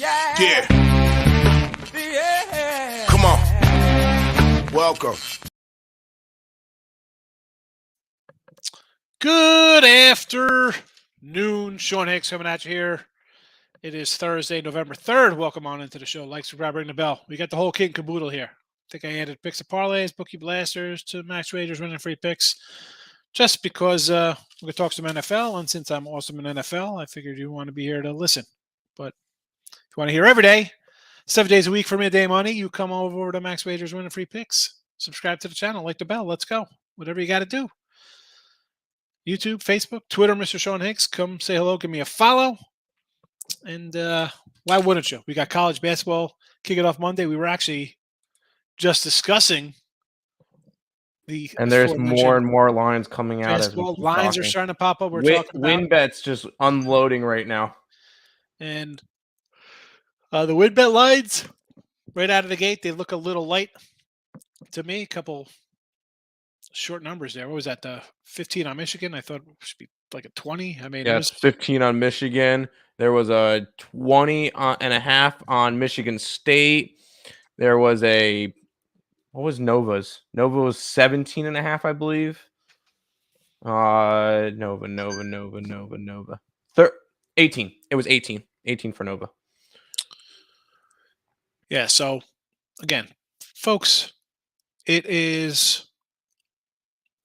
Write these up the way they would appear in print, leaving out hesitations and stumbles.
Yeah. Come on. Welcome. Good afternoon. Sean Higgs coming at you here. It is Thursday, November 3rd. Welcome on into the show. Like, subscribe, ring the bell. We got the whole kit and caboodle here. I think I added picks of parlays, bookie blasters to max wagers, winning free picks. Just because we're going to talk some NFL, and since I'm awesome in NFL, I figured you want to be here to listen. But if you want to hear every day, 7 days a week for midday money, you come over to Max Wagers, winning free picks. Subscribe to the channel, like the bell. Let's go. Whatever you got to do. YouTube, Facebook, Twitter, Mr. Sean Higgs. Come say hello, give me a follow. And why wouldn't you? We got college basketball kicking off Monday. We were actually just discussing the and there's more and more lines coming out as we keep lines talking. are starting to pop up. We're talking about WinBet's just unloading right now. And the WinBet lines, right out of the gate, they look a little light to me. A couple short numbers there. What was that? The 15 on Michigan? I thought it should be like a 20. I mean, yeah, it's 15 on Michigan. There was a 20.5 on Michigan State. There was what was Nova's? Nova was 17.5, I believe. Nova. 18. It was 18. 18 for Nova. Yeah, so again, folks, it is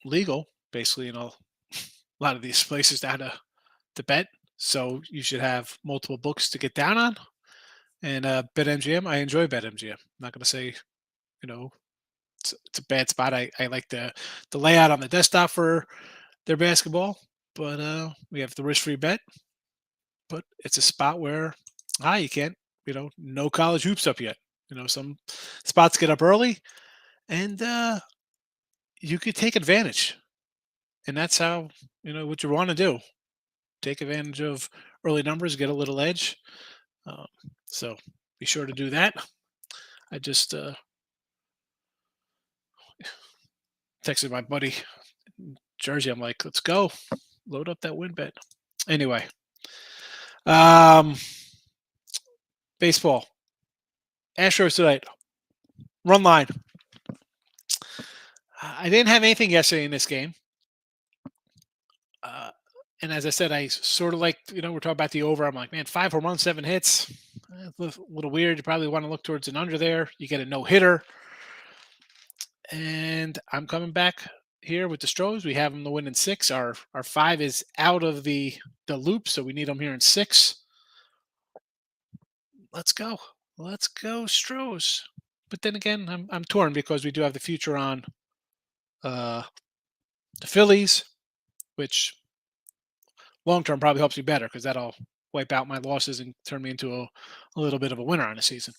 legal basically in a lot of these places now to bet. So you should have multiple books to get down on. And BetMGM, I enjoy BetMGM. I'm not going to say, it's a bad spot. I like the layout on the desktop for their basketball, but we have the risk-free bet. But it's a spot where you can't, no college hoops up yet. Some spots get up early, and you could take advantage. And that's how, what you want to do. Take advantage of early numbers, get a little edge. So be sure to do that. I just texted my buddy in Jersey. I'm like, let's go. Load up that WinBet. Anyway. Baseball. Astros tonight. Run line. I didn't have anything yesterday in this game. And as I said, I sort of like, we're talking about the over. I'm like, man, 5 home runs, 7 hits. A little weird. You probably want to look towards an under there. You get a no-hitter. And I'm coming back here with the Stros. We have them to win in 6. Our 5 is out of the loop, so we need them here in 6. Let's go. Let's go, Stros. But then again, I'm torn because we do have the future on the Phillies, which long-term probably helps me better because that'll wipe out my losses and turn me into a little bit of a winner on the season.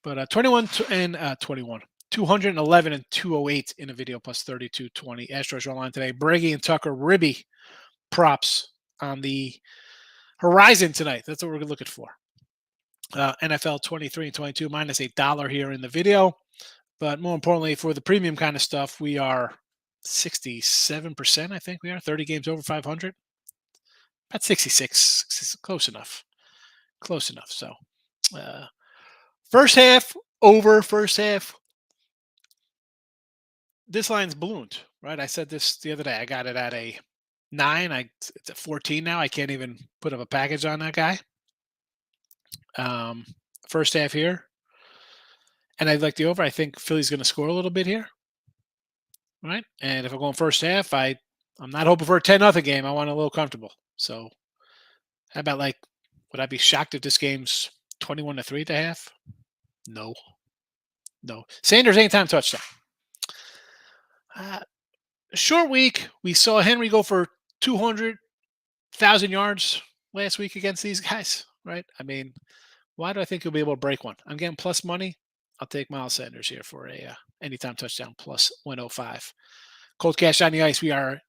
But 211 and 208 in a video plus 32.20. Astros are online today. Brady and Tucker Ribby props on the horizon tonight. That's what we're looking for. NFL 23 and 22 minus $1 here in the video. But more importantly, for the premium kind of stuff, we are 67%, I think we are. 30 games over 500. About 66. Close enough. So first half over. First half. This line's ballooned, right? I said this the other day. I got it at a 9. It's at 14 now. I can't even put up a package on that guy. First half here. And I like the over. I think Philly's going to score a little bit here. Right? And if I'm going first half, I'm not hoping for a 10-0 game. I want a little comfortable. So how about would I be shocked if this game's 21-3 at the half? No. Sanders anytime touchdown. Short week. We saw Henry go for 200,000 yards last week against these guys, right? I mean, why do I think he'll be able to break one? I'm getting plus money. I'll take Miles Sanders here for a anytime touchdown plus 105. Cold cash on the ice. We are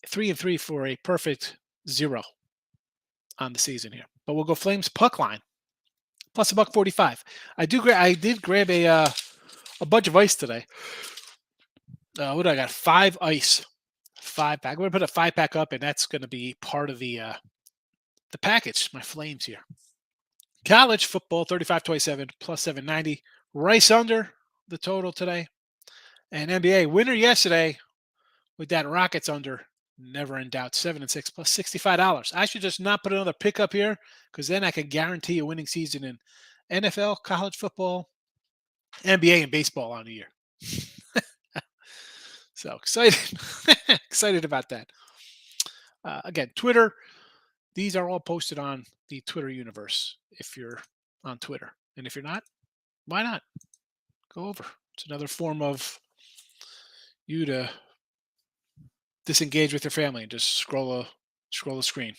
3-3 for a perfect 0 on the season here. But we'll go Flames puck line plus $1.45. I did grab a bunch of ice today. What do I got? 5 ice, 5-pack. I'm going to put a 5-pack up, and that's going to be part of the package. My Flames here. College football 35-27 plus 790. Rice under the total today. And NBA winner yesterday with that Rockets under. Never in doubt. 7-6 plus $65. I should just not put another pick up here because then I can guarantee a winning season in NFL, college football, NBA, and baseball on the year. So excited, excited about that. Again, Twitter. These are all posted on the Twitter universe if you're on Twitter. And if you're not, why not? Go over. It's another form of you to disengage with your family and just scroll a screen.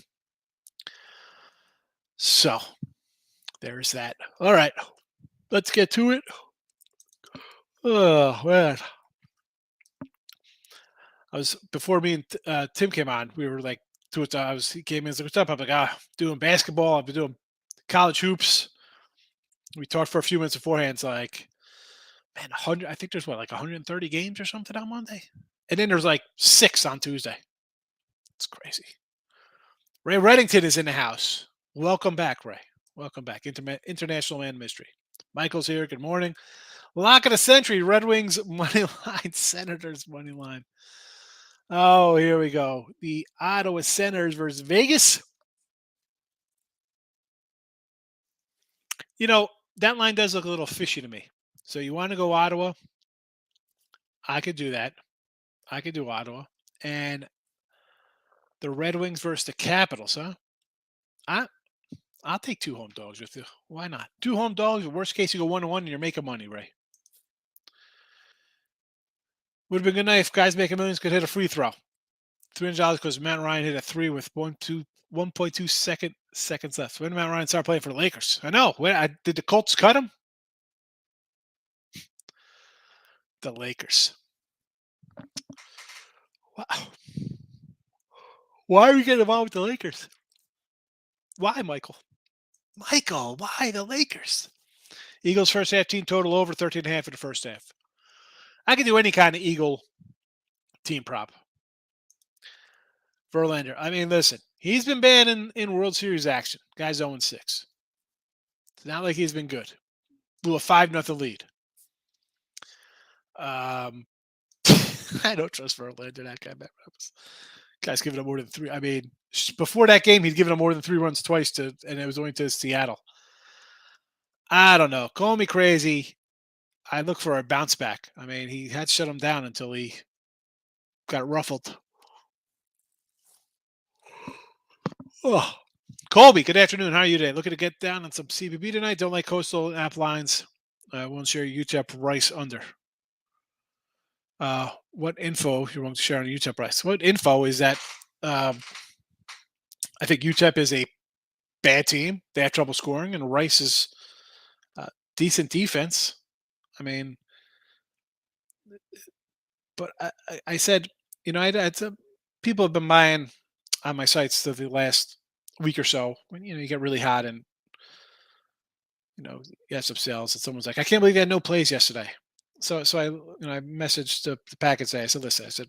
So there's that. All right. Let's get to it. Oh man. I was before me and Tim came on, we were like he came in and said, "What's up?" I'm like, doing basketball, I've been doing college hoops. We talked for a few minutes beforehand. It's like, man, 100. I think there's like 130 games or something on Monday, and then there's like 6 on Tuesday. It's crazy. Ray Reddington is in the house. Welcome back, Ray. Welcome back. International Man Mystery. Michael's here. Good morning. Lock of the century. Red Wings money line. Senators money line. Oh, here we go. The Ottawa Senators versus Vegas. You know, that line does look a little fishy to me. So you want to go Ottawa? I could do that. I could do Ottawa. And the Red Wings versus the Capitals, huh? I'll take 2 home dogs with you. Why not? 2 home dogs. Worst case, you go 1-1 and you're making money, Ray. Would have been a good night if guys making millions could hit a free throw. $300 because Matt Ryan hit a 3 with 1.2 seconds left. When did Matt Ryan start playing for the Lakers? I know. Did the Colts cut him? The Lakers. Wow. Why are we getting involved with the Lakers? Why, Michael? Michael, why the Lakers? Eagles first half team total over 13.5 in the first half. I can do any kind of Eagle team prop. Verlander. I mean, listen, he's been bad in World Series action. Guy's 0-6. It's not like he's been good. Blew a 5-0 lead. I don't trust Verlander, that guy. Guy's giving up more than 3. I mean, before that game, he'd given up more than 3 runs twice, and it was only to Seattle. I don't know. Call me crazy. I look for a bounce back. I mean, he had to shut him down until he got ruffled. Oh, Colby, good afternoon. How are you today? Looking to get down on some CBB tonight. Don't like coastal app lines. I won't share UTEP Rice under. What info you're willing to share on UTEP Rice? What info is that? I think UTEP is a bad team. They have trouble scoring, and Rice is decent defense. I mean, but I said, you know, people have been buying on my sites the last week or so when you get really hot and you have some sales and someone's like, I can't believe you had no plays yesterday. So I messaged the packet today. I said, listen,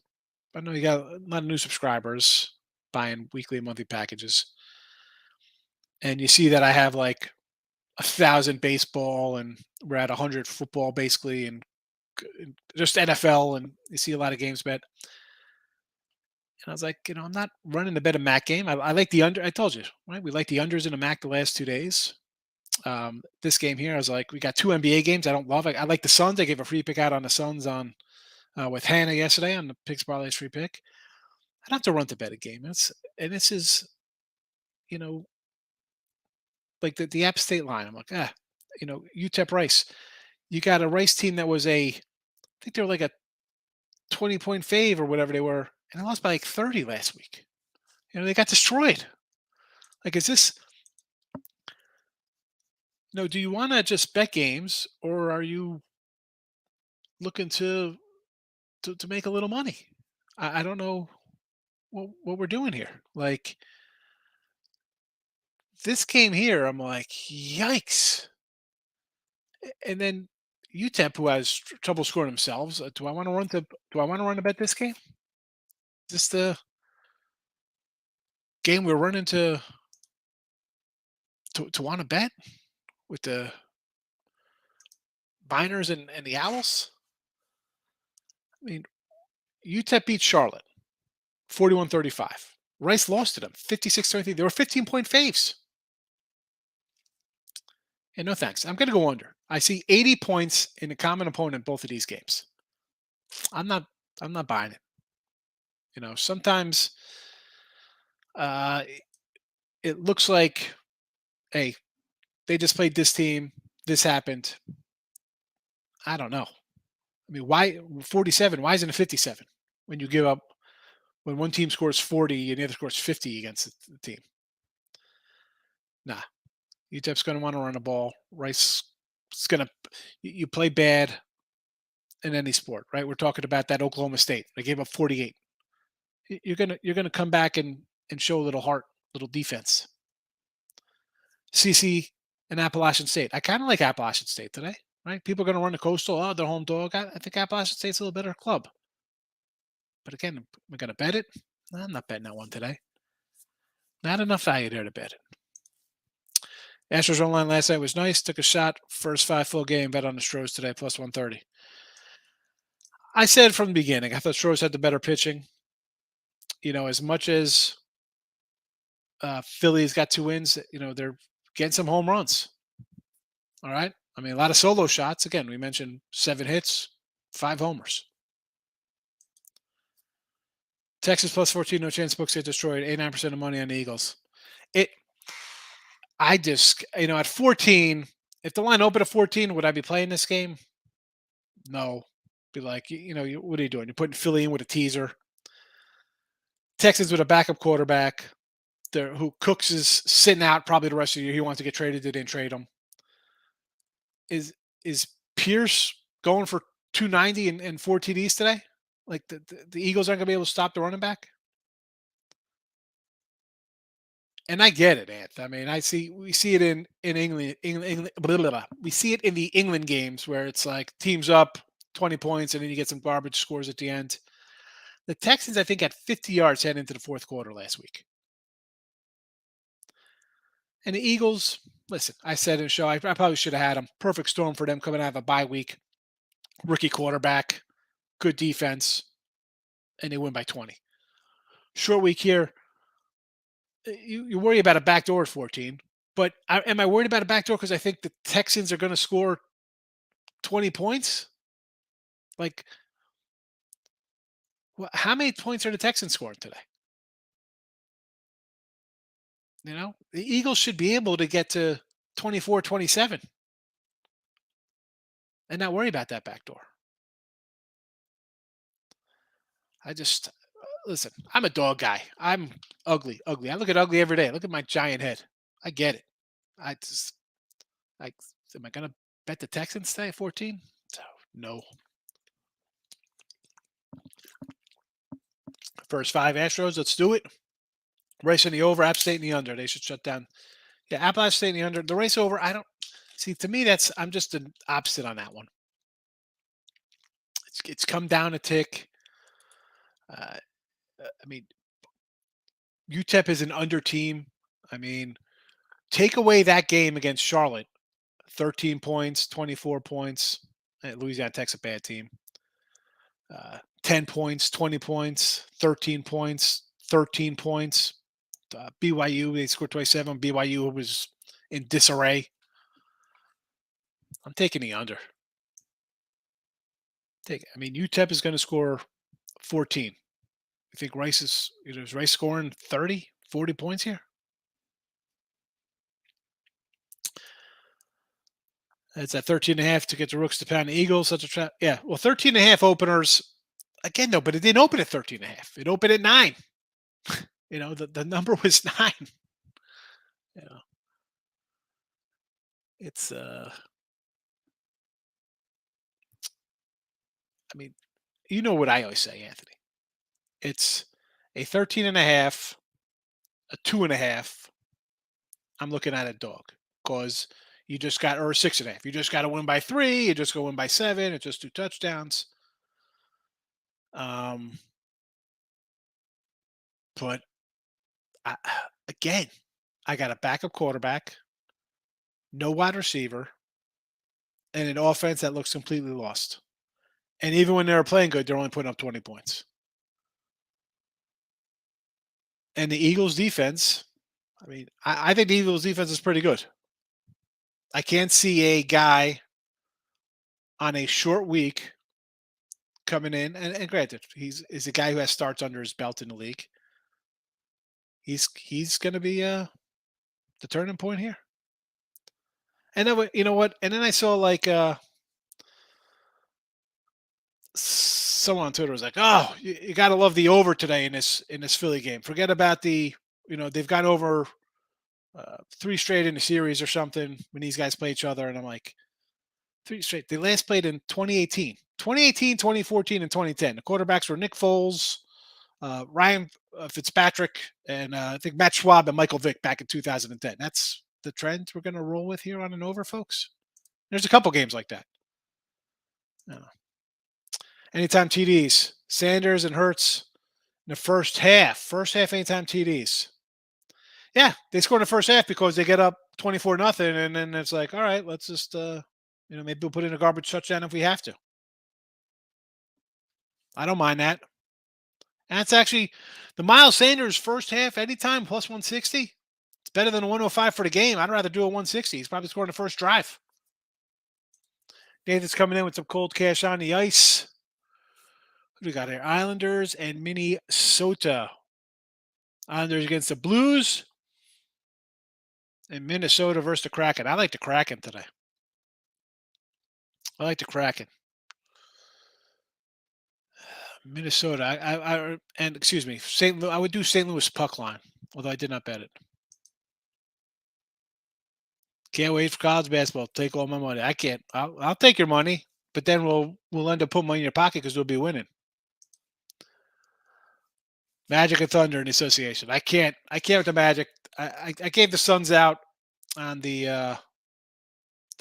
I know you got a lot of new subscribers buying weekly and monthly packages, and you see that I have like 1,000 baseball and we're at 100 football basically, and just NFL, and you see a lot of games bet. And I was like, I'm not running the bet a MAC game. I like the under. I told you, right? We like the unders in a MAC the last 2 days. This game here, I was like, we got 2 NBA games I don't love. I like the Suns. I gave a free pick out on the Suns on with Hannah yesterday on the Picks Parlays free pick. I don't have to run to bet a game. This is, like the App State line. I'm like, UTEP Rice. You got a Rice team that was I think they were like a 20-point fave or whatever they were, and they lost by like 30 last week. They got destroyed. Like, is this? Do you want to just bet games, or are you looking to make a little money? I don't know what we're doing here. Like this game here, I'm like, yikes. And then UTEP, who has trouble scoring themselves, do I want to run to bet this game? Is this the game we're running to want to bet? with the Miners and the Owls. I mean, UTEP beat Charlotte 41-35. Rice lost to them 56-23. They were 15-point faves. And no thanks. I'm going to go under. I see 80 points in a common opponent both of these games. I'm not buying it. Sometimes uh, it looks like, hey, they just played this team. This happened. I don't know. I mean, why 47? Why isn't it 57 when you give up, when one team scores 40 and the other scores 50 against the team? Nah. UTEP's going to want to run the ball. Rice is going to, you play bad in any sport, right? We're talking about that Oklahoma State. They gave up 48. You're gonna come back and show a little heart, little defense. CC and Appalachian State. I kind of like Appalachian State today, right? People are going to run the Coastal. Oh, their home dog. I think Appalachian State's a little better club. But again, am I going to bet it? No, I'm not betting that one today. Not enough value there to bet it. Astros online last night was nice. Took a shot. First 5 full game. Bet on the Stros today, plus 130. I said from the beginning, I thought Stros had the better pitching. As much as Philly's got 2 wins, they're getting some home runs. All right. I mean, a lot of solo shots. Again, we mentioned 7 hits, 5 homers. Texas plus 14, no chance books get destroyed. 89% of money on the Eagles. At 14, if the line opened at 14, would I be playing this game? No. Be like, what are you doing? You're putting Philly in with a teaser. Texans with a backup quarterback. Who Cooks is sitting out probably the rest of the year. He wants to get traded. They didn't trade him. Is Pierce going for 290 and 4 TDs today? Like the Eagles aren't going to be able to stop the running back? And I get it, Anth. I mean, we see it in England. Blah, blah, blah. We see it in the England games where it's like teams up 20 points and then you get some garbage scores at the end. The Texans, I think, had 50 yards heading into the fourth quarter last week. And the Eagles, listen, I said in the show, I probably should have had them. Perfect storm for them coming out of a bye week. Rookie quarterback, good defense, and they win by 20. Short week here. You worry about a backdoor at 14, but am I worried about a backdoor because I think the Texans are going to score 20 points? Like, how many points are the Texans scoring today? The Eagles should be able to get to 24, 27 and not worry about that backdoor. Listen, I'm a dog guy. I'm ugly. I look at ugly every day. Look at my giant head. I get it. Am I going to bet the Texans today at 14? No. First 5 Astros. Let's do it. Race in the over. App State in the under. They should shut down. Yeah, Appalachian State in the under. The race over. I don't see. To me, I'm just an opposite on that one. It's come down a tick. I mean, UTEP is an under team. I mean, take away that game against Charlotte, 13 points, 24 points. Louisiana Tech's a bad team. 10 points, 20 points, 13 points, 13 points. BYU, they scored 27. BYU was in disarray. I'm taking the under. UTEP is going to score 14. You think Rice is Rice scoring 30, 40 points here? It's at 13.5 to get the Rooks to pound the Eagles. Such a trap. Yeah, well, 13.5 openers. Again, though, but it didn't open at 13.5. It opened at 9. The number was 9. It's you know what I always say, Anthony. It's a 13.5, a 2.5. I'm looking at a dog because you just got, or 6.5. You just got to win by 3. You just go win by 7. It's just 2 touchdowns. But again, I got a backup quarterback. no wide receiver, and an offense that looks completely lost. And even when they're playing good, they're only putting up 20 points. And the Eagles defense, I mean, I think the Eagles defense is pretty good. I can't see a guy on a short week coming in, and granted, is a guy who has starts under his belt in the league. He's going to be the turning point here. And then you know what? And then I saw like someone on Twitter was like, "Oh, you got to love the over today in this Philly game. Forget about they've gone over 3 straight in the series or something when these guys play each other." And I'm like, 3 straight. They last played in 2018, 2014, and 2010. The quarterbacks were Nick Foles, Ryan Fitzpatrick, and I think Matt Schwab and Michael Vick back in 2010. That's the trend we're going to roll with here on an over, folks. There's a couple games like that. Anytime TDs, Sanders and Hurts in the first half anytime TDs. Yeah, they score in the first half because they get up 24-0, and then it's like, all right, let's just maybe we'll put in a garbage touchdown if we have to. I don't mind that. And that's actually the Miles Sanders first half anytime plus 160. It's better than a 105 for the game. I'd rather do a 160. He's probably scoring the first drive. Nathan's coming in with some cold cash on the ice. Who do we got here? Islanders and Minnesota. Islanders against the Blues. And Minnesota versus the Kraken. I like the Kraken today. I like the Kraken. Minnesota. And excuse me, St. Louis. I would do St. Louis puck line, although I did not bet it. Can't wait for college basketball. Take all my money. I can't. I'll take your money, but then we'll end up putting money in your pocket because we'll be winning. Magic and Thunder in the association. I can't with the Magic. I gave the Suns out on the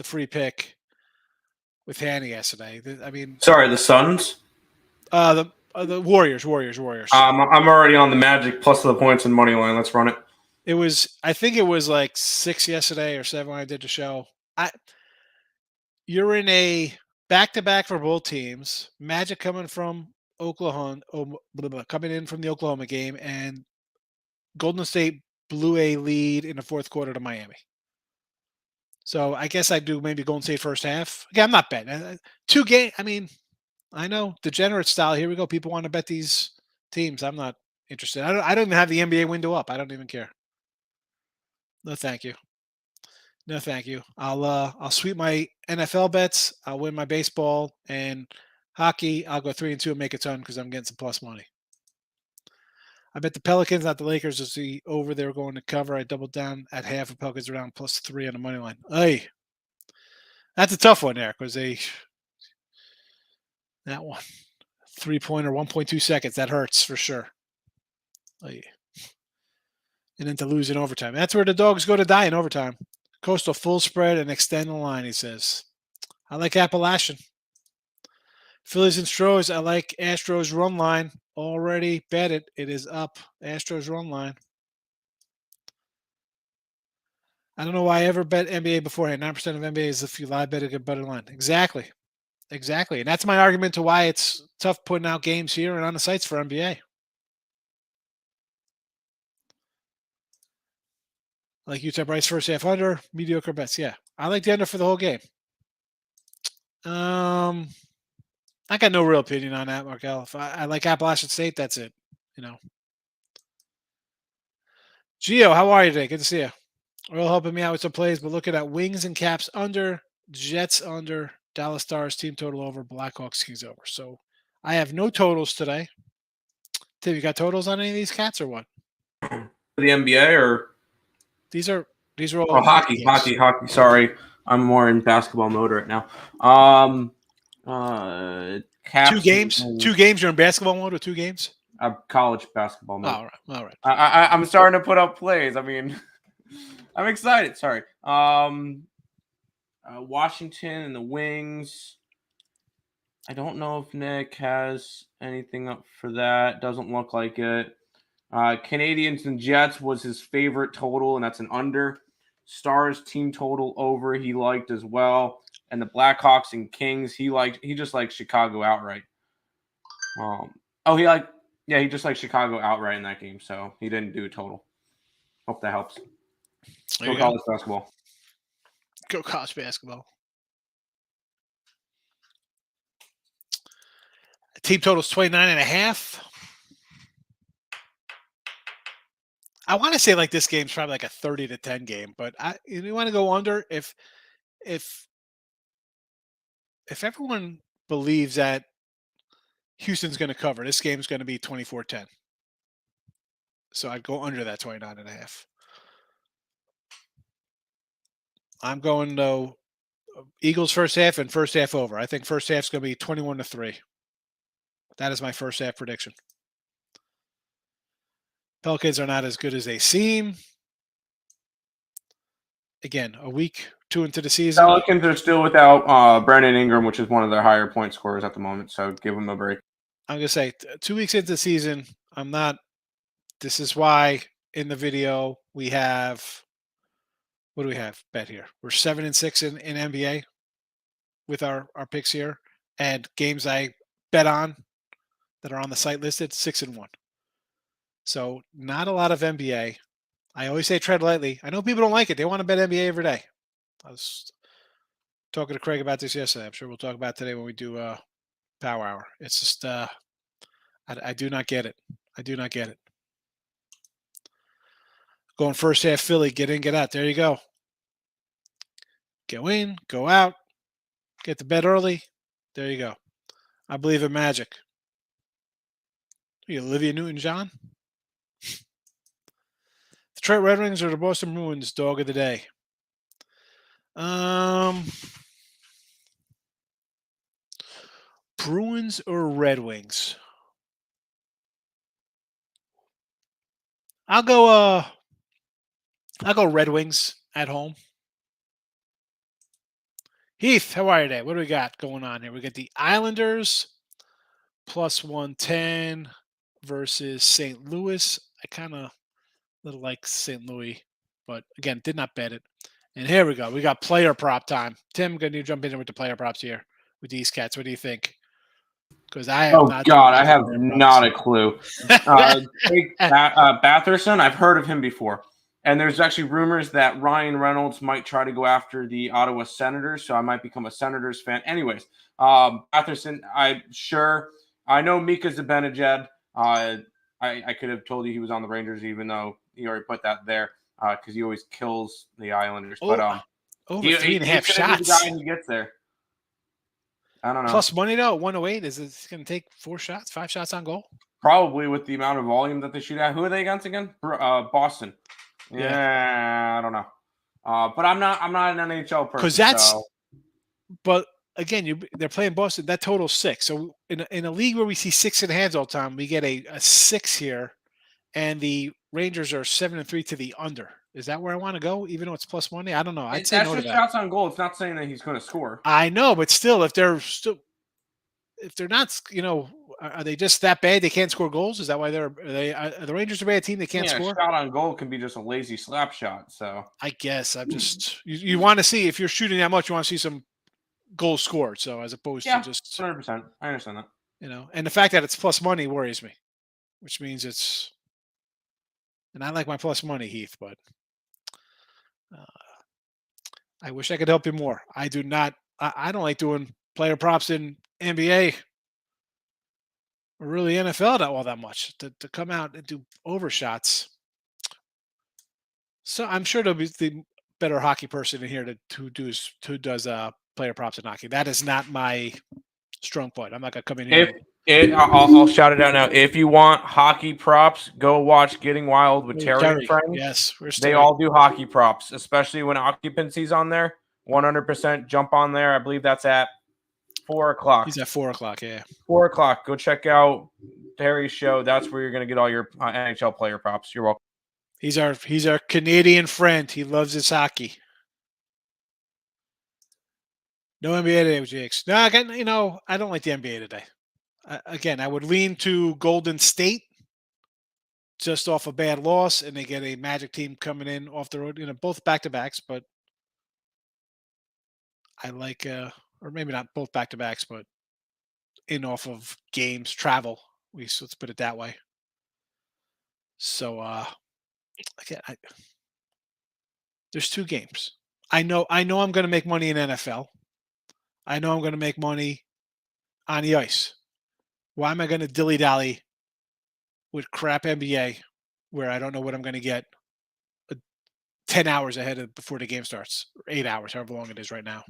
free pick with Hanny yesterday. I mean, Sorry, the Suns. The Warriors. I'm already on the Magic plus the points and money line. Let's run it. I think it was like 6 yesterday or 7 when I did the show. You're in a back-to-back for both teams. Magic coming from Oklahoma, coming in from the Oklahoma game, and Golden State blew a lead in the fourth quarter to Miami. So I guess I do maybe Golden State first half. Again, I'm not betting. 2 games. I mean, I know degenerate style. Here we go. People want to bet these teams. I'm not interested. I don't even have the NBA window up. I don't even care. No, thank you. No, thank you. I'll sweep my NFL bets. I'll win my baseball and hockey. I'll go 3-2 and make a ton because I'm getting some plus money. I bet the Pelicans, not the Lakers, is the over they're going to cover. I doubled down at half of Pelicans around +3 on the money line. Hey, that's a tough one there because that one 3-pointer, 1.2 seconds. That hurts for sure. Hey. And then to lose in overtime. That's where the dogs go to die in overtime. Coastal full spread and extend the line, he says. I like Appalachian. Phillies and Stros, I like Astros run line. Already bet it. It is up. Astros run line. I don't know why I ever bet NBA beforehand. 9% of NBA is if you live bet a good better line. Exactly. And that's my argument to why it's tough putting out games here and on the sites for NBA. Like Utah Bryce first half under, mediocre bets. Yeah. I like the under for the whole game. I got no real opinion on that, Markel. If I like Appalachian State, that's it. Gio, how are you today? Good to see you. Earl helping me out with some plays, but looking at Wings and Caps under, Jets under, Dallas Stars team total over, Blackhawks Kings over. So I have no totals today. Tim, you got totals on any of these cats or what? For the NBA or these are all hockey. Sorry, I'm more in basketball mode right now. Caps 2 games. 2 games. You're in basketball mode with 2 games. College basketball mode. All right. I'm starting to put up plays. I mean, I'm excited. Sorry. Washington and the Wings. I don't know if Nick has anything up for that. Doesn't look like it. Canadians and Jets was his favorite total, and that's an under. Stars team total over he liked as well. And the Blackhawks and Kings, he just liked Chicago outright. He just liked Chicago outright in that game, so he didn't do a total. Hope that helps. There you go. College basketball. Go college basketball. Team total is 29.5. I want to say like this game's probably like a 30-10 game, but you want to go under if everyone believes that Houston's going to cover, this game's going to be 24-10. So I'd go under that 29.5. I'm going though Eagles first half and first half over. I think first half's going to be 21-3. That is my first half prediction. Pelicans are not as good as they seem. Again, a week, 2 into the season. Pelicans are still without Brandon Ingram, which is one of their higher point scorers at the moment, so give them a break. I'm going to say 2 weeks into the season, I'm not. This is why in the video we have, what do we have bet here? We're 7-6 in NBA with our picks here, and games I bet on that are on the site listed, 6-1. So not a lot of NBA. I always say tread lightly. I know people don't like it. They want to bet NBA every day. I was talking to Craig about this yesterday. I'm sure we'll talk about it today when we do Power Hour. It's just I do not get it. I do not get it. Going first half Philly, get in, get out. There you go. Go in, go out, get to bed early. There you go. I believe in magic. Are you Olivia Newton-John? Detroit Red Wings or the Boston Bruins dog of the day? Bruins or Red Wings? I'll go Red Wings at home. Heath, how are you today? What do we got going on here? We got the Islanders plus 110 versus St. Louis. I kind of little like St. Louis, but again, did not bet it. And here we go. We got player prop time. Tim, going to jump in with the player props here with these cats. What do you think? Because I have I have not a clue. Batherson, I've heard of him before. And there's actually rumors that Ryan Reynolds might try to go after the Ottawa Senators, so I might become a Senators fan. Anyways, Batherson, I know Mika Zibanejad. I could have told you he was on the Rangers, even though he already put that there because he always kills the Islanders. But over 3.5 shots. The guy who gets there. I don't know. Plus money though, 108. Is it going to take 5 shots on goal? Probably with the amount of volume that they shoot at. Who are they against again? Boston. Yeah, I don't know. But I'm not an NHL person. But again, they're playing Boston. That total's 6. So in a league where we see 6 in hands all the time, we get a 6 here, and the Rangers are 7-3 to the under. Is that where I want to go? Even though it's plus money, I don't know. I'd say no to that. Shots on goal. It's not saying that he's going to score. I know, but still, if they're not, are they just that bad? They can't score goals. Is that why are the Rangers a bad team? They can't score. A shot on goal can be just a lazy slap shot. So I guess I'm just you want to see if you're shooting that much, you want to see some goals scored. So as opposed to just 100%, I understand that. And the fact that it's plus money worries me, which means it's. And I like my plus money, Heath, but I wish I could help you more. I do not. I don't like doing player props in NBA or really NFL all that much to come out and do overshots. So I'm sure there'll be the better hockey person in here who does player props in hockey. That is not my strong point. I'm not gonna come in here. I'll shout it out now. If you want hockey props, go watch Getting Wild with Terry and friends. Yes, they all do hockey props, especially when occupancy's on there. 100% jump on there. I believe that's at 4:00. He's at 4:00. Yeah, 4:00. Go check out Terry's show. That's where you're going to get all your NHL player props. You're welcome. He's our Canadian friend. He loves his hockey. No NBA today with Jakes. No, I don't like the NBA today. Again, I would lean to Golden State just off a bad loss, and they get a Magic team coming in off the road. Both back-to-backs, but I like, or maybe not both back-to-backs, but in off of games, travel. Let's put it that way. So, again, there's 2 games. I know I'm going to make money in NFL. I know I'm going to make money on the ice. Why am I going to dilly-dally with crap NBA where I don't know what I'm going to get 10 hours ahead of before the game starts, or 8 hours, however long it is right now?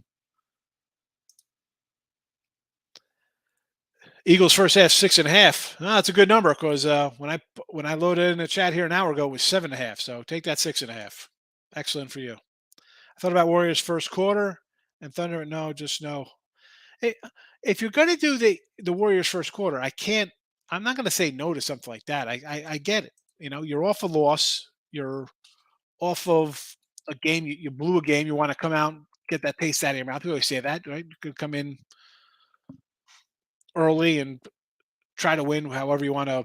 Eagles first half 6.5. That's a good number because when I loaded in the chat here an hour ago, it was 7.5. So take that 6.5. Excellent for you. I thought about Warriors first quarter and Thunder. No, just no. Hey, if you're going to do the Warriors first quarter, I'm not going to say no to something like that. I get it. You're off a loss. You're off of a game. You blew a game. You want to come out and get that taste out of your mouth. We always say that, right? You could come in early and try to win however you want to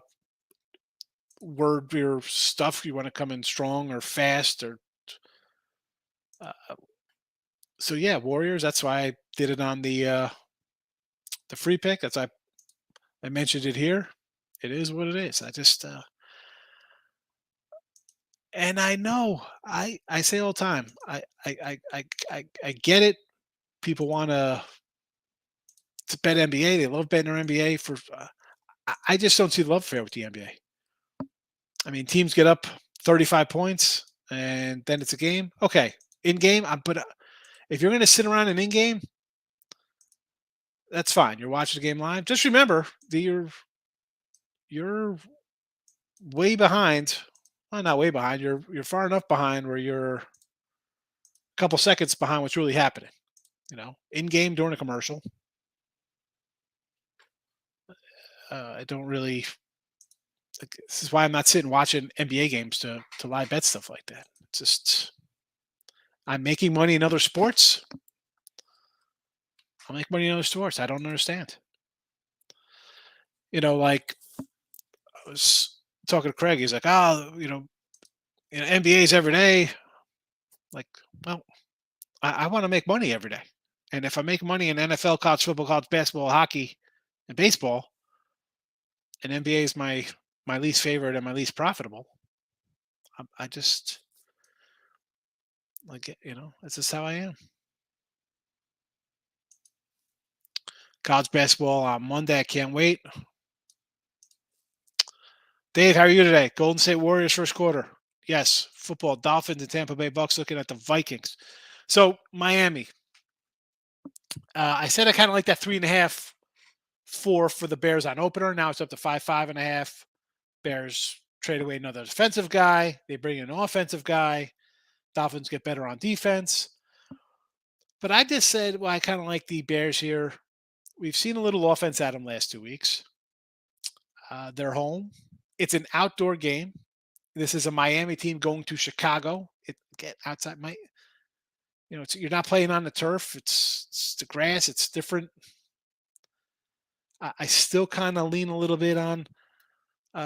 word your stuff. You want to come in strong or fast or so yeah, Warriors. That's why I did it on the free pick. That's why I mentioned it here. It is what it is. I just and I know I say all the time. I get it. People want to bet NBA. They love betting their NBA for. I just don't see the love affair with the NBA. I mean, teams get up 35 points and then it's a game. Okay, in game, but if you're going to sit around an in game, that's fine. You're watching the game live. Just remember, you're way behind. Well, not way behind. You're far enough behind where you're a couple seconds behind what's really happening. In game during a commercial. I don't really. This is why I'm not sitting watching NBA games to live bet stuff like that. It's just I'm making money in other sports. I'll make money in other sports. I don't understand. Like I was talking to Craig. He's like, NBA's every day. Like, well, I want to make money every day. And if I make money in NFL, college football, college basketball, hockey, and baseball, and NBA is my least favorite and my least profitable, I just like it. That's just how I am. College basketball on Monday. I can't wait. Dave, how are you today? Golden State Warriors first quarter. Yes. Football, Dolphins and Tampa Bay Bucks looking at the Vikings. So Miami. I said I kind of like that 3.5, 4 for the Bears on opener. Now it's up to 5, 5.5. Bears trade away another defensive guy. They bring in an offensive guy. Dolphins get better on defense. But I just said, well, I kind of like the Bears here. We've seen a little offense at them last 2 weeks. They're home. It's an outdoor game. This is a Miami team going to Chicago. Get outside you're not playing on the turf. It's the grass. It's different. I still kind of lean a little bit on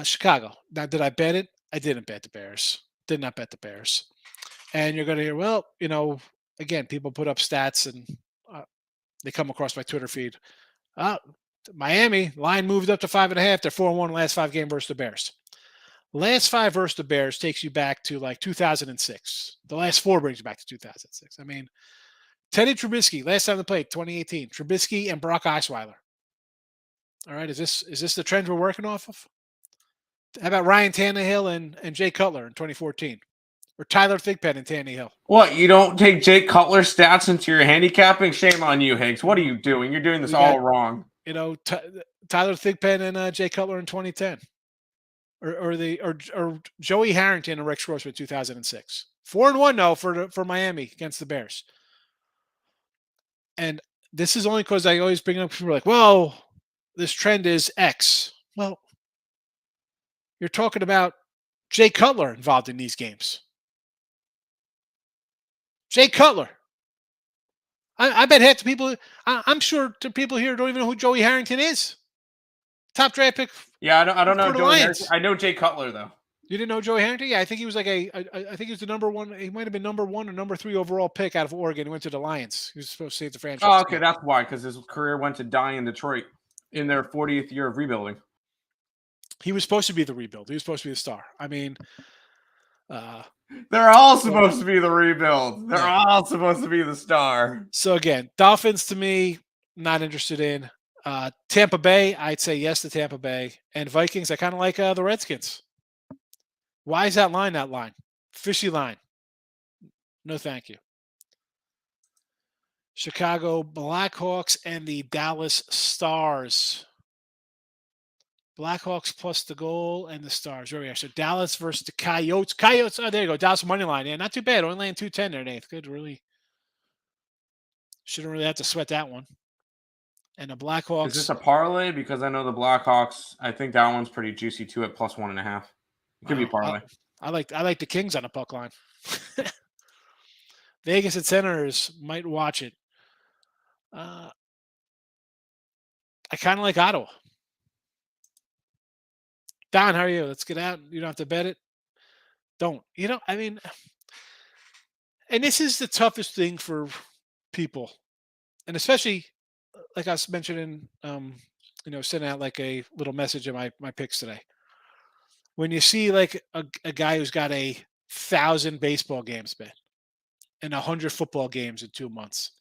Chicago. Now, did I bet it? I didn't bet the Bears. Did not bet the Bears. And you're going to hear, well, again, people put up stats and they come across my Twitter feed. Miami line moved up to 5.5. They're 4-1 last 5 games versus the Bears. Last 5 versus the Bears takes you back to like 2006. The last 4 brings you back to 2006. I mean, Teddy Trubisky, last time they played, 2018. Trubisky and Brock Osweiler. All right, is this the trend we're working off of? How about Ryan Tannehill and Jay Cutler in 2014? Or Tyler Thigpen and Tannehill? What, you don't take Jake Cutler's stats into your handicapping? Shame on you, Higgs. What are you doing? You're doing this all wrong. Tyler Thigpen and Jay Cutler in 2010. Or Joey Harrington and Rex Grossman 2006. 4-1 though for Miami against the Bears. And this is only because I always bring up people like, well, this trend is X. Well, you're talking about Jay Cutler involved in these games. Jay Cutler. I bet half the people, I'm sure the people here don't even know who Joey Harrington is. Top draft pick. Yeah, I don't know Joey Harrington. I know Jay Cutler, though. You didn't know Joey Harrington? Yeah, I think he was like I think he was the number one. He might have been number 1 or number 3 overall pick out of Oregon. He went to the Lions. He was supposed to save the franchise. Oh, okay, that's why, because his career went to die in Detroit in their 40th year of rebuilding. He was supposed to be the rebuild. He was supposed to be the star. I mean, they're all supposed to be the rebuild. They're all supposed to be the star. So again, Dolphins to me, not interested in. Tampa Bay, I'd say yes to Tampa Bay. And Vikings, I kind of like the Redskins. Why is that line that line? Fishy line. No, thank you. Chicago Blackhawks and the Dallas Stars. Blackhawks plus the goal and the Stars. There we are. So Dallas versus the Coyotes. Coyotes. Oh, there you go. Dallas money line. Yeah, not too bad. Only laying 210 there, Nate. Good, really. Shouldn't really have to sweat that one. And the Blackhawks. Is this a parlay? Because I know the Blackhawks. I think that one's pretty juicy too at plus 1.5. It could be a parlay. I like the Kings on the puck line. Vegas at Senators might watch it. I kind of like Ottawa. Don, how are you? Let's get out. You don't have to bet it. Don't. I mean, and this is the toughest thing for people, and especially like I was mentioning, sending out like a little message in my picks today. When you see like a guy who's got 1,000 baseball games bet and 100 football games in 2 months,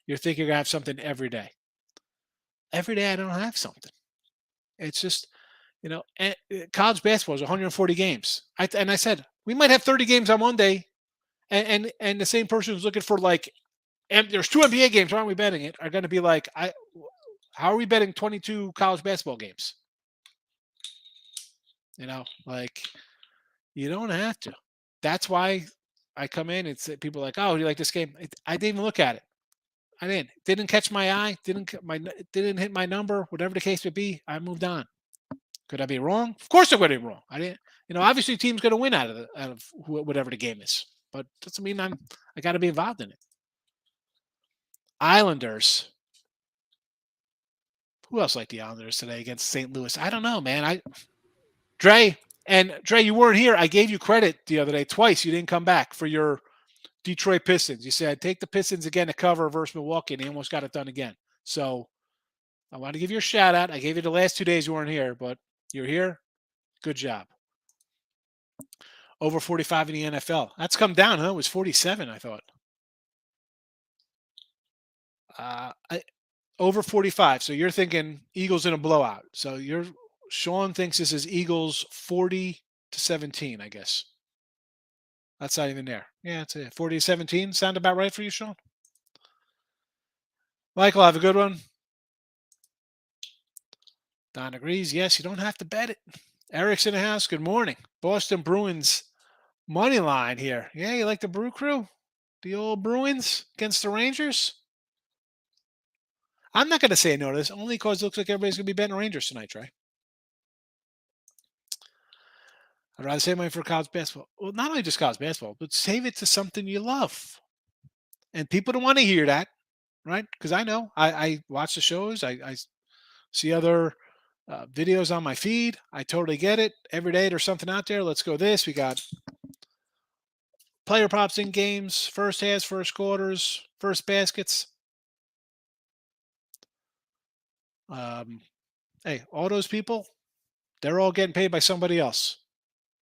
you're thinking you're gonna have something every day. Every day I don't have something. It's just, college basketball is 140 games. I said we might have 30 games on one day, and the same person who's looking for and there's 2 NBA games. Why aren't we betting it? Are going to be like, how are we betting 22 college basketball games? You don't have to. That's why I come in and say, people are like, oh, you like this game? I didn't even look at it. I didn't. It didn't catch my eye. Didn't hit my number. Whatever the case may be, I moved on. Could I be wrong? Of course I'm going to be wrong. I didn't. Obviously, the team's going to win out of whatever the game is, but doesn't mean I got to be involved in it. Islanders. Who else liked the Islanders today against St. Louis? I don't know, man. Dre, you weren't here. I gave you credit the other day twice. You didn't come back for your Detroit Pistons. You said take the Pistons again to cover versus Milwaukee, and they almost got it done again. So I want to give you a shout out. I gave you the last 2 days you weren't here, but you're here. Good job. Over 45 in the NFL. That's come down, huh? It was 47, I thought. Over 45. So you're thinking Eagles in a blowout. So Sean thinks this is Eagles 40-17, I guess. That's not even there. Yeah, it's 40-17. Sound about right for you, Sean? Michael, have a good one. Don agrees. Yes, you don't have to bet it. Eric's in the house. Good morning. Boston Bruins money line here. Yeah, you like the Brew Crew? The old Bruins against the Rangers? I'm not going to say no to this, only because it looks like everybody's going to be betting Rangers tonight, Trey. I'd rather save money for college basketball. Well, not only just college basketball, but save it to something you love. And people don't want to hear that, right? Because I know. I watch the shows. I see other videos on my feed. I totally get it. Every day there's something out there. Let's go this. We got player props in games, first halves, first quarters, first baskets. Hey, all those people, they're all getting paid by somebody else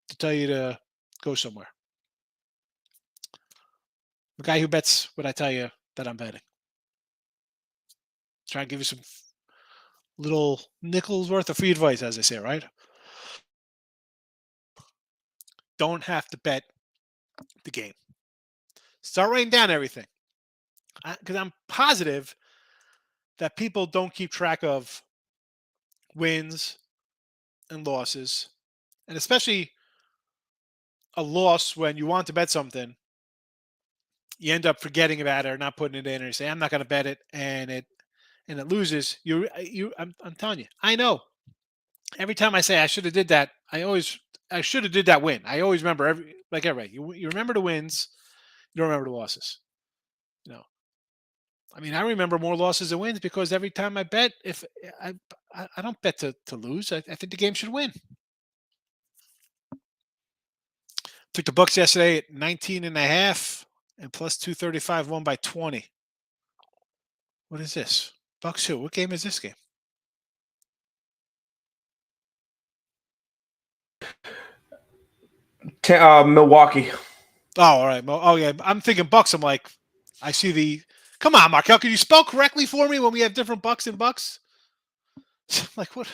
to tell you to go somewhere. The guy who bets what I tell you that I'm betting. Try and give you some little nickels worth of free advice, as I say, right? Don't have to bet the game. Start writing down everything. Because I'm positive that people don't keep track of wins and losses, and especially a loss when you want to bet something, you end up forgetting about it or not putting it in, or you say, I'm not going to bet it, and it loses. I'm telling you, I know. Every time I say I should have did that, I should have did that win. I always remember everybody. You remember the wins, you don't remember the losses. I mean, I remember more losses than wins because every time I bet, if I don't bet to lose, I think the game should win. Took the Bucks yesterday at 19.5 and plus 235, won by 20. What is this? Bucks who? What game is this game? Milwaukee. Oh, all right. Oh, yeah. I'm thinking Bucks. I'm like, I see the. Come on, Markel. Can you spell correctly for me when we have different Bucks and Bucks? Like what?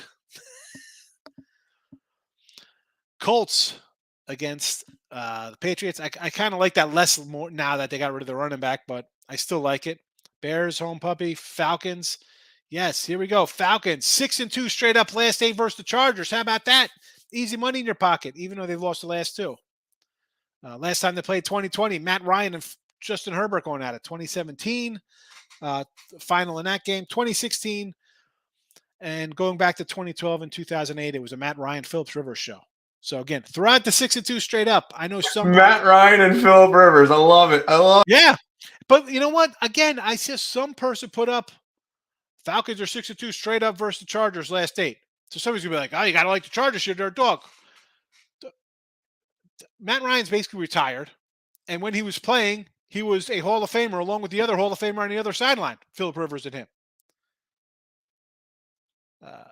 Colts against the Patriots. I kind of like that less more now that they got rid of the running back, but I still like it. Bears, home puppy. Falcons. Yes, here we go. Falcons 6-2 straight up last 8 versus the Chargers. How about that? Easy money in your pocket, even though they've lost the last 2. Last time they played 2020, Matt Ryan and Justin Herbert going at it. 2017, final in that game. 2016, and going back to 2012 and 2008, it was a Matt Ryan, Phillips Rivers show. So again, throughout the 6-2 straight up, I know some Matt Ryan and Philip Rivers. I love it. Yeah, but you know what? Again, I see some person put up Falcons are 6-2 straight up versus the Chargers last 8. So somebody's gonna be like, "Oh, you gotta like the Chargers. You're their dog." Matt Ryan's basically retired, and when he was playing, he was a Hall of Famer along with the other Hall of Famer on the other sideline, Philip Rivers and him.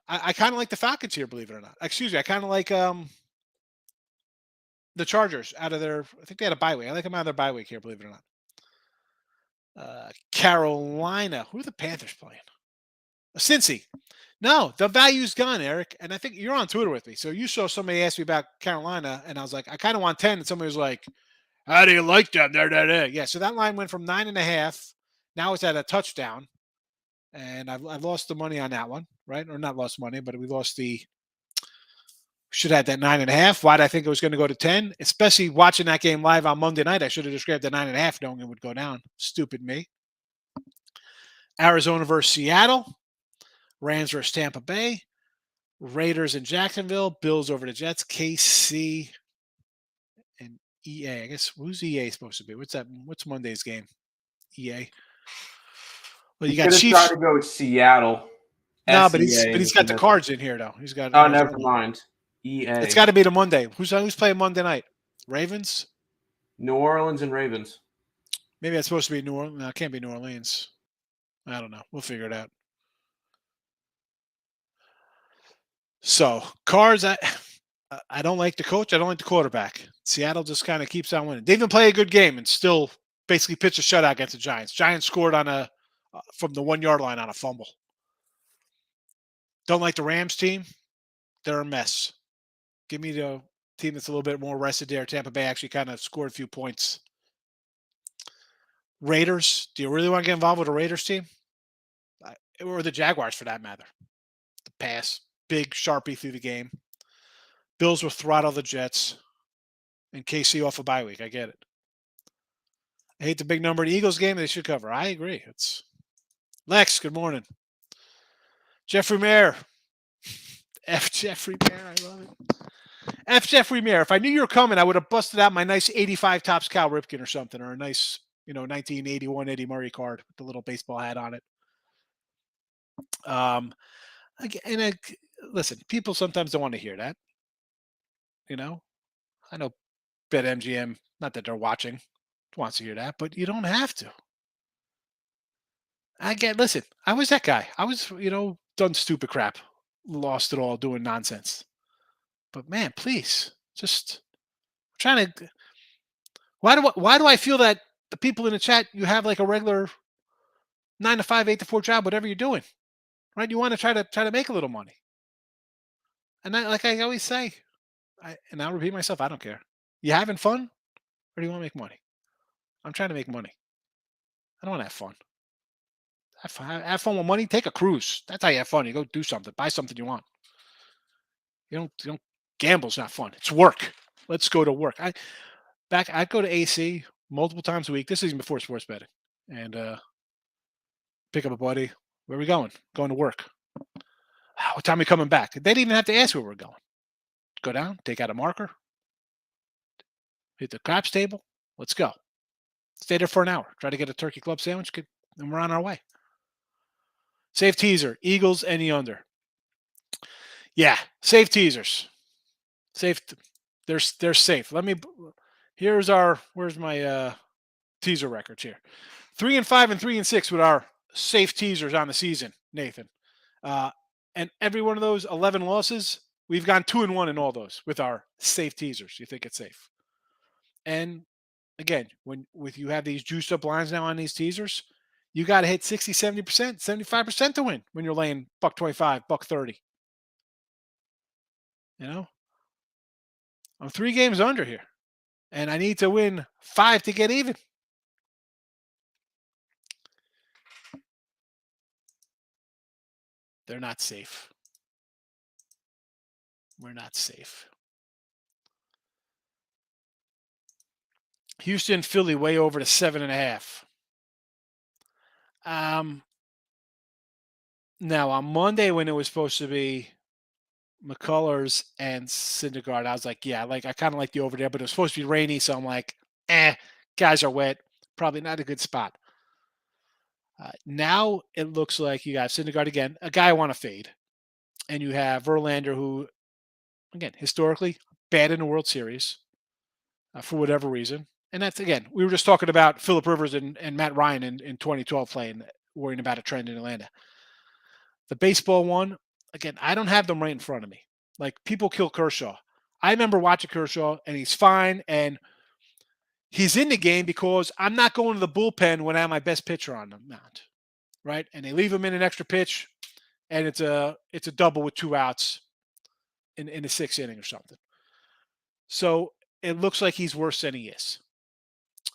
I kind of like the Falcons here, believe it or not. Excuse me, I kind of like the Chargers out of their. I think they had a bye week. I like them out of their bye week here, believe it or not. Carolina. Who are the Panthers playing? Cincy. No, the value's gone, Eric. And I think you're on Twitter with me. So you saw somebody ask me about Carolina, and I was like, I kind of want 10. And somebody was like, how do you like them? There. Yeah, so that line went from 9.5. Now it's at a touchdown. And I've lost the money on that one, right? Or not lost money, but we lost the. Should have had that 9.5. Why did I think it was going to go to 10? Especially watching that game live on Monday night. I should have just grabbed the 9.5 knowing it would go down. Stupid me. Arizona versus Seattle. Rams versus Tampa Bay. Raiders in Jacksonville. Bills over the Jets. KC and EA. I guess who's EA supposed to be? What's that? What's Monday's game? EA. Well, you got Chiefs. Try to go with Seattle. No, but he's got the cards in here though. He's got. Oh, never mind. EA. It's got to be the Monday. Who's playing Monday night? Ravens. New Orleans and Ravens. Maybe that's supposed to be New Orleans. No, it can't be New Orleans. I don't know. We'll figure it out. So, Cards, I don't like the coach. I don't like the quarterback. Seattle just kind of keeps on winning. They even play a good game and still basically pitch a shutout against the Giants. Giants scored on from the 1 yard line on a fumble. Don't like the Rams team. They're a mess. Give me the team that's a little bit more rested there. Tampa Bay actually kind of scored a few points. Raiders. Do you really want to get involved with a Raiders team? Or the Jaguars for that matter? The pass. Big Sharpie through the game. Bills will throttle the Jets. And KC off a bye week. I get it. I hate the big number in the Eagles game. They should cover. I agree. It's Lex, good morning. Jeffrey Mayer. F. Jeffrey Mayer. I love it. F. Jeffrey Mayer. If I knew you were coming, I would have busted out my nice 85 Topps Cal Ripken or something, or a nice, 1981 Eddie Murray card with the little baseball hat on it. Listen, people sometimes don't want to hear that. I know BetMGM, not that they're watching, wants to hear that, but you don't have to. Listen, I was that guy. I was, done stupid crap, lost it all doing nonsense. But man, please, just trying to. Why do I feel that the people in the chat, you have like a regular 9 to 5, 8 to 4 job, whatever you're doing, right? You want to try to make a little money. And like I always say, and I'll repeat myself, I don't care. You having fun, or do you want to make money? I'm trying to make money. I don't want to have fun. Have fun with money. Take a cruise. That's how you have fun. You go do something. Buy something you want. You don't gamble's not fun. It's work. Let's go to work. I'd go to AC multiple times a week. This is even before sports betting. And pick up a buddy. Where are we going? Going to work. What time are we coming back? They didn't even have to ask where we're going. Go down, take out a marker, hit the craps table. Let's go. Stay there for an hour. Try to get a turkey club sandwich, and we're on our way. Safe teaser. Eagles and the under. Yeah, safe teasers. Safe. They're safe. Where's my teaser records here? 3-5 and 3-6 with our safe teasers on the season, Nathan. And every one of those 11 losses, we've gone 2-1 in all those with our safe teasers. You think it's safe? And again, when with you have these juiced up lines now on these teasers, you got to hit 60, 70%, 75% to win when you're laying buck 25, buck 30. You know, I'm 3 games under here, and I need to win 5 to get even. They're not safe. We're not safe. Houston, Philly, way over to 7.5. Now on Monday when it was supposed to be McCullers and Syndergaard, I was like, yeah, like I kind of like the over there, but it was supposed to be rainy, so I'm like, guys are wet, probably not a good spot. Now it looks like you got Syndergaard again, a guy I want to fade, and you have Verlander, who, again, historically bad in the World Series for whatever reason, and that's again, we were just talking about Phillip Rivers and Matt Ryan in 2012 playing, worrying about a trend in Atlanta. The baseball one, again, I don't have them right in front of me. Like people kill Kershaw. I remember watching Kershaw and he's fine and he's in the game because I'm not going to the bullpen when I have my best pitcher on the mound, right? And they leave him in an extra pitch and it's a double with 2 outs in the 6th inning or something. So it looks like he's worse than he is.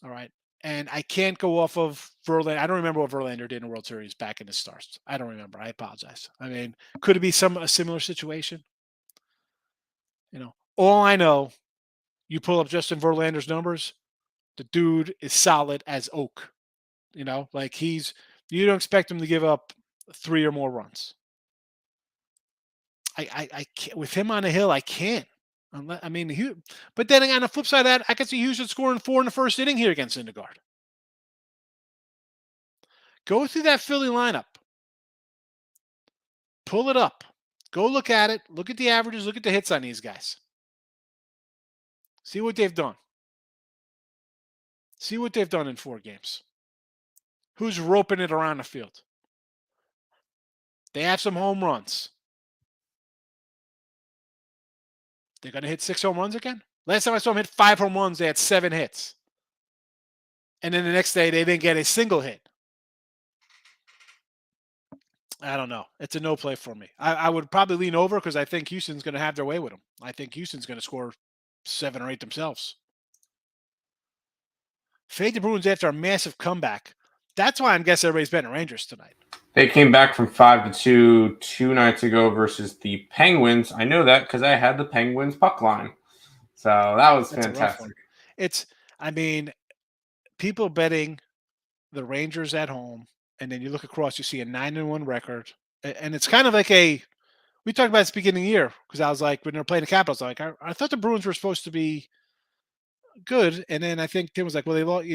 All right. And I can't go off of Verlander. I don't remember what Verlander did in the World Series back in the starts. I don't remember. I apologize. I mean, could it be a similar situation? You know, all I know, you pull up Justin Verlander's numbers, the dude is solid as oak. You know, like you don't expect him to give up 3 or more runs. I can't, with him on the hill, I can't. I mean, but then on the flip side of that, I could see Houston scoring 4 in the 1st inning here against Syndergaard. Go through that Philly lineup. Pull it up. Go look at it. Look at the averages. Look at the hits on these guys. See what they've done. See what they've done in 4 games. Who's roping it around the field? They have some home runs. They're going to hit 6 home runs again? Last time I saw them hit 5 home runs, they had 7 hits. And then the next day, they didn't get a single hit. I don't know. It's a no play for me. I would probably lean over because I think Houston's going to have their way with them. I think Houston's going to score 7 or 8 themselves. Fade the Bruins after a massive comeback. That's why I'm guessing everybody's betting Rangers tonight. They came back from 5-2 2 nights ago versus the Penguins. I know that because I had the Penguins puck line. So that was fantastic. I mean, people betting the Rangers at home, and then you look across, you see a 9-1 record. And it's kind of like we talked about this beginning of the year because I was like, when they're playing the Capitals, I thought the Bruins were supposed to be good. And then I think Tim was like, well, they lost,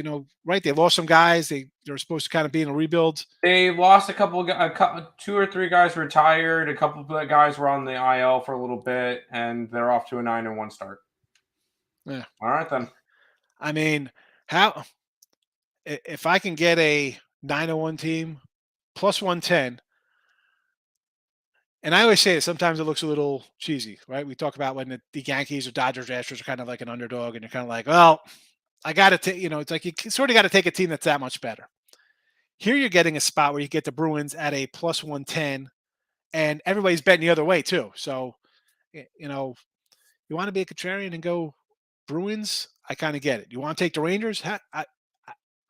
right? They lost some guys. They were supposed to kind of be in a rebuild. They lost a couple, 2 or 3 guys retired. A couple of guys were on the IL for a little bit, and they're off to a 9-1 start. Yeah. All right, then. I mean, if I can get a 9-1 team plus 110, and I always say it, sometimes it looks a little cheesy, right? We talk about when the Yankees or Dodgers or Astros are kind of like an underdog, and you're kind of like, well, I got to take, it's like you sort of got to take a team that's that much better. Here you're getting a spot where you get the Bruins at a plus 110, and everybody's betting the other way too. So, you want to be a contrarian and go Bruins, I kind of get it. You want to take the Rangers?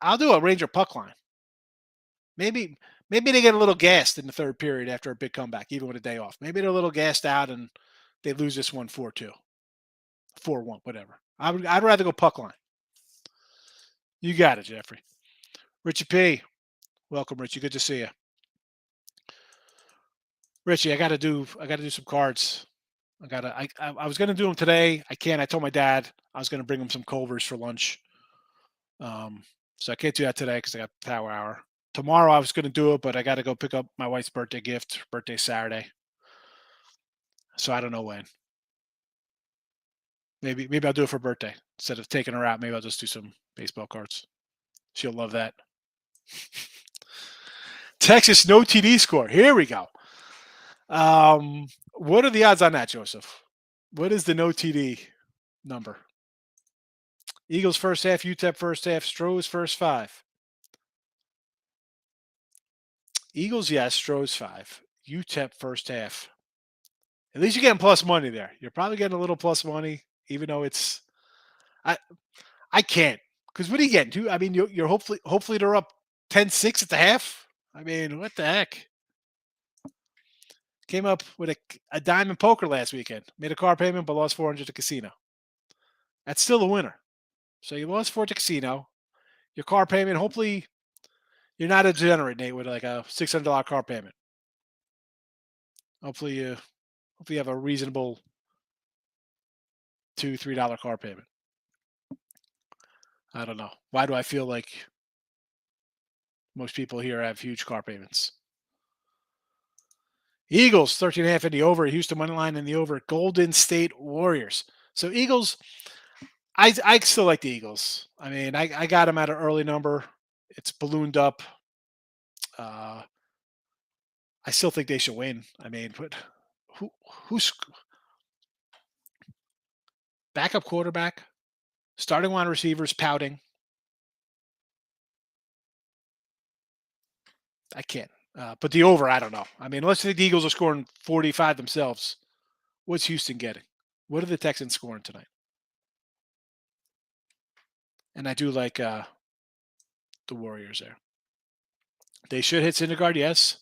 I'll do a Ranger puck line. Maybe they get a little gassed in the 3rd period after a big comeback, even with a day off. Maybe they're a little gassed out and they lose this one 4-2, 4-1, whatever. I'd rather go puck line. You got it, Jeffrey. Richie P. Welcome, Richie. Good to see you. Richie, I got to do some cards. I was going to do them today. I can't. I told my dad I was going to bring him some Culvers for lunch. So I can't do that today because I got power hour. Tomorrow I was going to do it, but I got to go pick up my wife's birthday gift. Birthday Saturday. So I don't know when. Maybe I'll do it for birthday. Instead of taking her out, maybe I'll just do some baseball cards. She'll love that. Texas no TD score. Here we go. What are the odds on that, Joseph? What is the no TD number? Eagles first half, UTEP first half, Stroh's first 5. Eagles, yes. Stroh's 5. UTEP first half. At least you're getting plus money there. You're probably getting a little plus money, even though it's. I can't, because what are you getting? I mean, you're hopefully they're up 10-6 at the half. I mean, what the heck? Came up with a dime in poker last weekend. Made a car payment, but lost $400 to casino. That's still a winner. So you lost $400 to casino. Your car payment, hopefully, you're not a degenerate, Nate, with like a $600 car payment. Hopefully you have a reasonable $2-3 car payment. I don't know. Why do I feel like most people here have huge car payments? Eagles 13.5 in the over. Houston money line in the over. Golden State Warriors. So Eagles, I still like the Eagles. I mean, I got them at an early number. It's ballooned up. I still think they should win. I mean, but who's backup quarterback, starting wide receivers pouting? I can't. But the over, I don't know. I mean, unless you think the Eagles are scoring 45 themselves, what's Houston getting? What are the Texans scoring tonight? And I do like the Warriors there. They should hit Syndergaard, yes.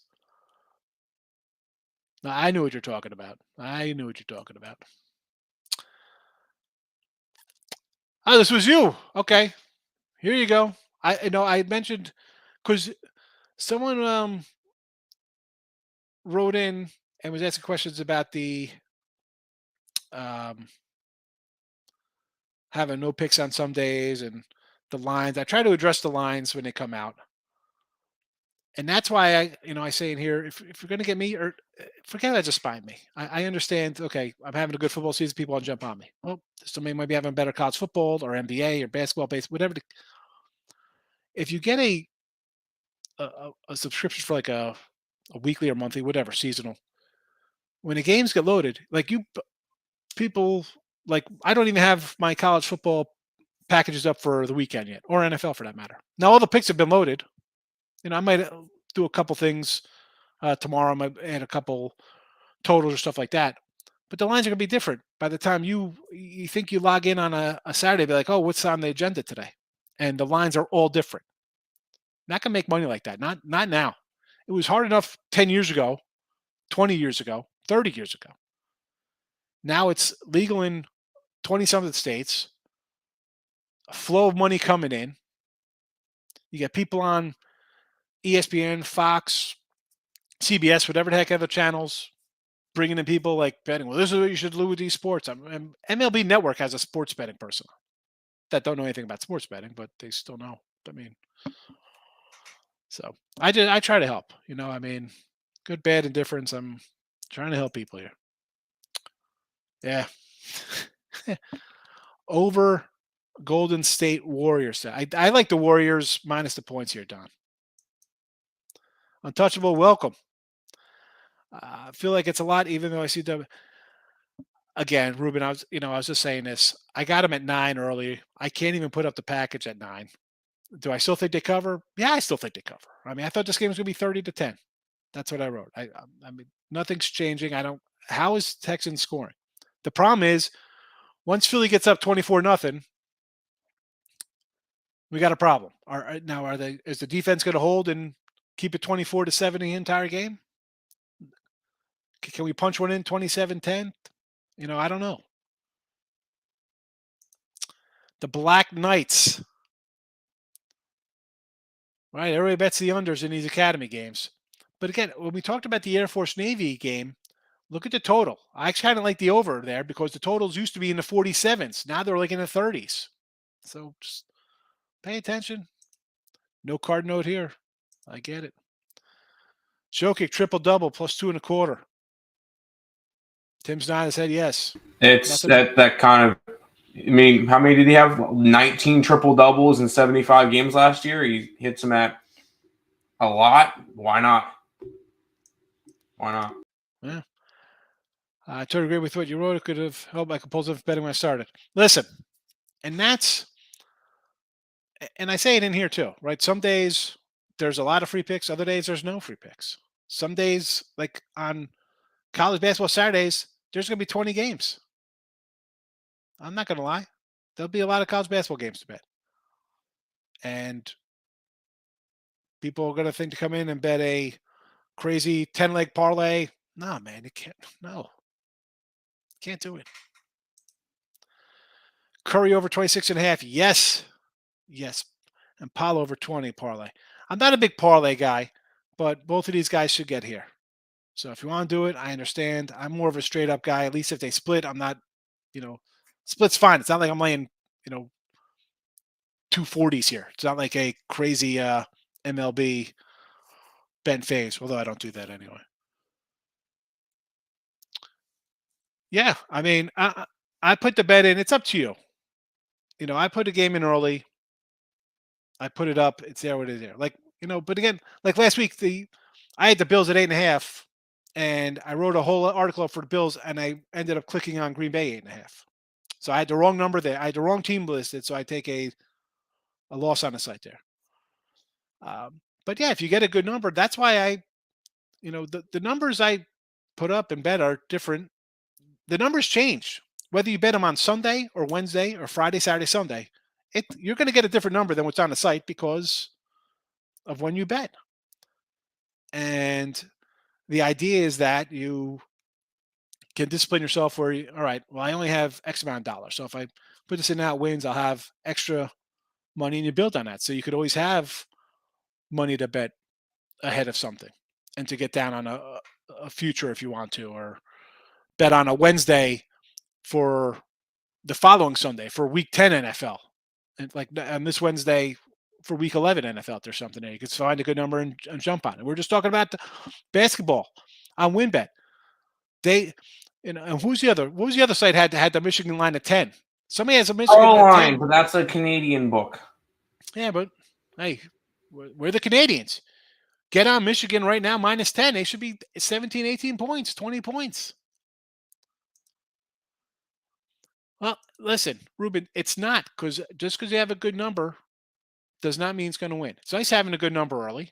No, I knew what you're talking about. Oh, this was you. Okay. Here you go. I mentioned because someone wrote in and was asking questions about the having no picks on some days and the lines. I try to address the lines when they come out. And that's why I say in here, if you're going to get me, or forget that, just find me. I understand. Okay, I'm having a good football season. People want to jump on me. Well, somebody might be having better college football or NBA or basketball, whatever. If you get a subscription for like a weekly or monthly, whatever, seasonal, when the games get loaded, like people, like I don't even have my college football packages up for the weekend yet, or NFL for that matter. Now all the picks have been loaded. I might do a couple things tomorrow. I might add a couple totals or stuff like that. But the lines are going to be different. By the time you think you log in on a Saturday, be like, oh, what's on the agenda today? And the lines are all different. Not going to make money like that. Not now. It was hard enough 10 years ago, 20 years ago, 30 years ago. Now it's legal in 20-something states. A flow of money coming in. You get people on ESPN, Fox, CBS, whatever the heck other channels, bringing in people like betting. Well, this is what you should do with these sports. MLB Network has a sports betting person that don't know anything about sports betting, but they still know. I mean, so I try to help. I mean, good, bad, and difference. I'm trying to help people here. Yeah. Over Golden State Warriors. I like the Warriors minus the points here, Don. Untouchable, welcome. I feel like it's a lot, even though I see them. Again, Ruben, I was just saying this. I got them at 9 early. I can't even put up the package at 9. Do I still think they cover? Yeah, I still think they cover. I mean, I thought this game was going to be 30-10. That's what I wrote. I mean, nothing's changing. How is Texans scoring? The problem is, once Philly gets up 24-0, we got a problem. Is the defense going to hold and keep it 24-7 the entire game? Can we punch one in 27-10? I don't know. The Black Knights. Right, everybody bets the unders in these academy games. But again, when we talked about the Air Force Navy game, look at the total. I kind of like the over there because the totals used to be in the 47s. Now they're like in the 30s. So just pay attention. No card note here. I get it. Jokic triple-double plus 2.25. Tim's nodding his head yes. It's that kind of I mean, how many did he have? 19 triple doubles in 75 games last year. He hits them at a lot. Why not? Why not? Yeah. I totally agree with what you wrote. It could have helped my compulsive betting when I started. Listen, and I say it in here too, right? Some days there's a lot of free picks. Other days there's no free picks. Some days, like on college basketball Saturdays, there's going to be 20 games. I'm not going to lie. There'll be a lot of college basketball games to bet. And people are going to think to come in and bet a crazy 10-leg parlay. No, man, you can't. No, can't do it. Curry over 26.5. Yes. Yes. And Paul over 20 parlay. I'm not a big parlay guy, but both of these guys should get here. So if you want to do it, I understand. I'm more of a straight up guy. At least if they split, I'm not, split's fine. It's not like I'm laying, 240s here. It's not like a crazy MLB Ben phase, although I don't do that anyway. Yeah, I mean, I put the bet in. It's up to you. I put a game in early. I put it up. It's there. What is there? Like, but again, like last week, I had the Bills at 8.5, and I wrote a whole article up for the Bills, and I ended up clicking on Green Bay 8.5. So I had the wrong number there. I had the wrong team listed, so I take a loss on the site there. But yeah, if you get a good number, that's why the numbers I put up and bet are different. The numbers change. Whether you bet them on Sunday or Wednesday or Friday, Saturday, Sunday, you're going to get a different number than what's on the site because of when you bet. And the idea is that you can discipline yourself where all right, well, I only have X amount of dollars. So if I put this in now wins, I'll have extra money and you build on that. So you could always have money to bet ahead of something and to get down on a future if you want to, or bet on a Wednesday for the following Sunday for week 10 NFL. And like on this Wednesday for week 11 NFL, there's something there. You could find a good number and jump on it. We're just talking about basketball on WinBet. And what was the other site had the Michigan line at 10? Somebody has a Michigan at 10. But that's a Canadian book. Yeah, but hey, we're the Canadians. Get on Michigan right now, minus 10. They should be 17, 18 points, 20 points. Well, listen, Ruben, it's not just because you have a good number does not mean it's going to win. It's nice having a good number early.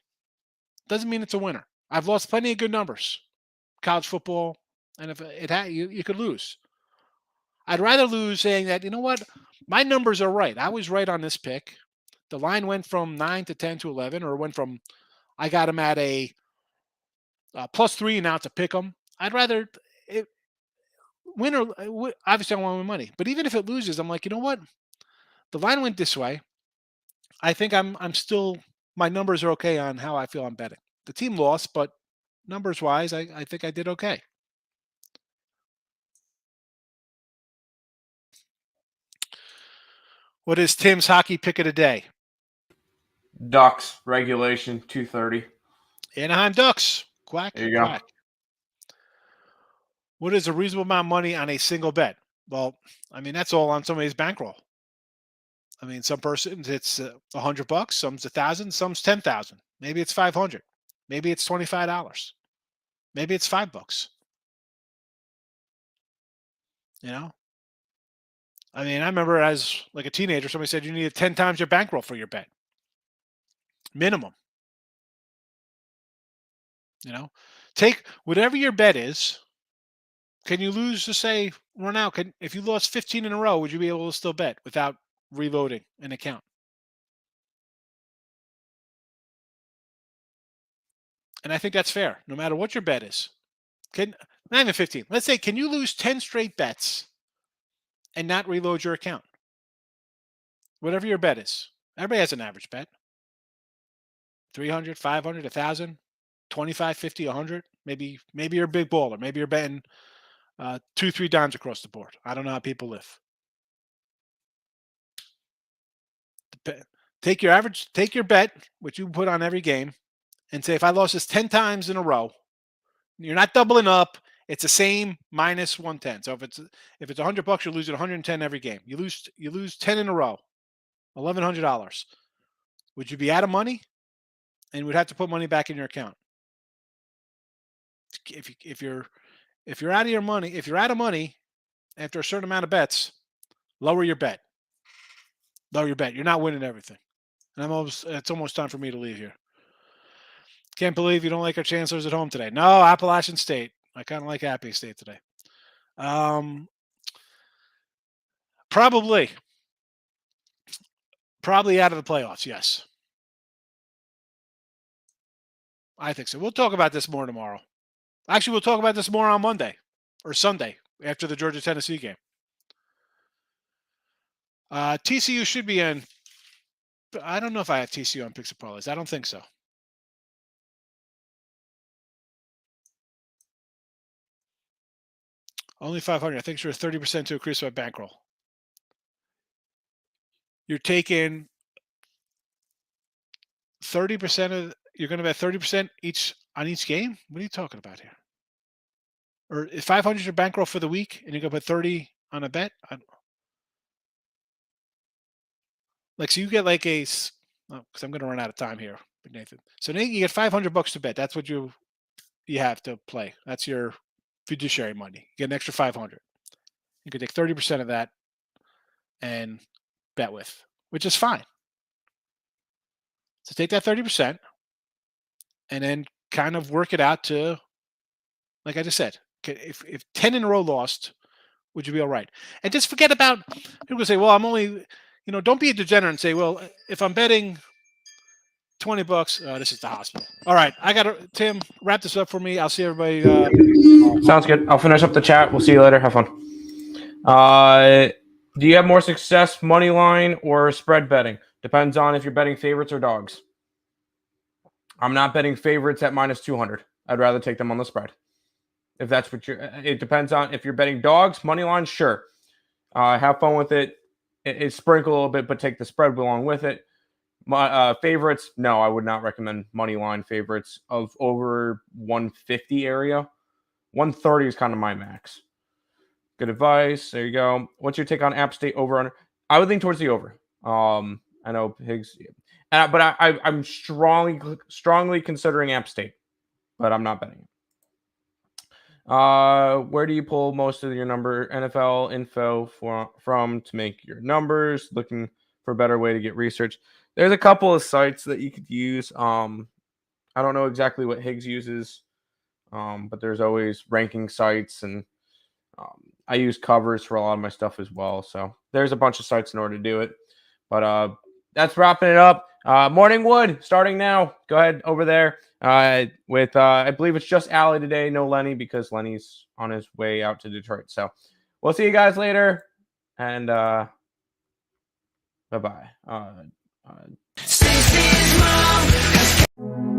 Doesn't mean it's a winner. I've lost plenty of good numbers. College football, and if you could lose. I'd rather lose saying that, you know what, my numbers are right. I was right on this pick. The line went from 9 to 10 to 11, or went from I got him at a +3 and now to pick them. I'd rather win or obviously I want my money. But even if it loses, I'm like, you know what? The line went this way. I think I'm still my numbers are okay on how I feel I'm betting. The team lost, but numbers wise, I think I did okay. What is Tim's hockey pick of the day? Ducks regulation 230. Anaheim Ducks. Quack. There you go. Quack. What is a reasonable amount of money on a single bet? Well, I mean, that's all on somebody's bankroll. I mean, some persons it's $100, some's 1,000, some's 10,000. Maybe it's 500. Maybe it's $25. Maybe it's $5. I mean, I remember as like a teenager, somebody said you needed 10 times your bankroll for your bet. Minimum. Take whatever your bet is. Can you lose to say run out? If you lost 15 in a row, would you be able to still bet without reloading an account? And I think that's fair, no matter what your bet is. Not even 15. Let's say, can you lose 10 straight bets and not reload your account? Whatever your bet is. Everybody has an average bet. 300, 500, 1,000, 25, 50, 100. Maybe you're a big baller. Maybe you're betting 2-3 dimes across the board. I don't know how people live. Take your bet, which you put on every game, and say, if I lost this 10 times in a row, you're not doubling up. It's the same minus 110. So if it's $100, you're losing 110 every game. You lose 10 in a row, $1,100. Would you be out of money and would have to put money back in your account? If you're out of your money, if you're out of money after a certain amount of bets, lower your bet. Lower your bet. You're not winning everything. And it's almost time for me to leave here. Can't believe you don't like our Chancellors at home today. No, Appalachian State. I kind of like Appy State today. Probably out of the playoffs. Yes, I think so. We'll talk about this more tomorrow. Actually, we'll talk about this more on Monday or Sunday after the Georgia-Tennessee game. TCU should be in. I don't know if I have TCU on picks and parlays. I don't think so. Only 500. I think you're 30% to increase my bankroll. You're taking 30% of. You're going to bet 30% each on each game. What are you talking about here? Or is 500 your bankroll for the week, and you're going to put 30 on a bet? So you get like because I'm going to run out of time here, Nathan. So Nathan, you get $500 to bet. That's what you have to play. That's your fiduciary money. You get an extra 500. You could take 30% of that and bet with, which is fine. So take that 30% and then kind of work it out to, like I just said, if 10 in a row lost, would you be all right? And just forget about, people say, well, I'm only, don't be a degenerate and say, well, if I'm betting $20, this is the hospital. All right. Tim, wrap this up for me. I'll see everybody. Sounds good. I'll finish up the chat. We'll see you later. Have fun. Do you have more success money line or spread betting? Depends on if you're betting favorites or dogs. I'm not betting favorites at minus 200. I'd rather take them on the spread. If that's what it depends on. If you're betting dogs, money line, sure. Have fun with it. It sprinkle a little bit, but take the spread along with it. My favorites, no, I would not recommend money line favorites of over 150 area. 130 is kind of my max. Good advice. There you go. What's your take on App State over under? I would lean towards the over. I know Higgs, but I'm strongly considering App State, but I'm not betting it. Where do you pull most of your NFL info from to make your numbers? Looking for a better way to get research. There's a couple of sites that you could use. I don't know exactly what Higgs uses, but there's always ranking sites, and I use covers for a lot of my stuff as well. So there's a bunch of sites in order to do it. But that's wrapping it up. Morning Wood starting now. Go ahead over there with I believe it's just Allie today. No Lenny because Lenny's on his way out to Detroit. So we'll see you guys later. And bye-bye.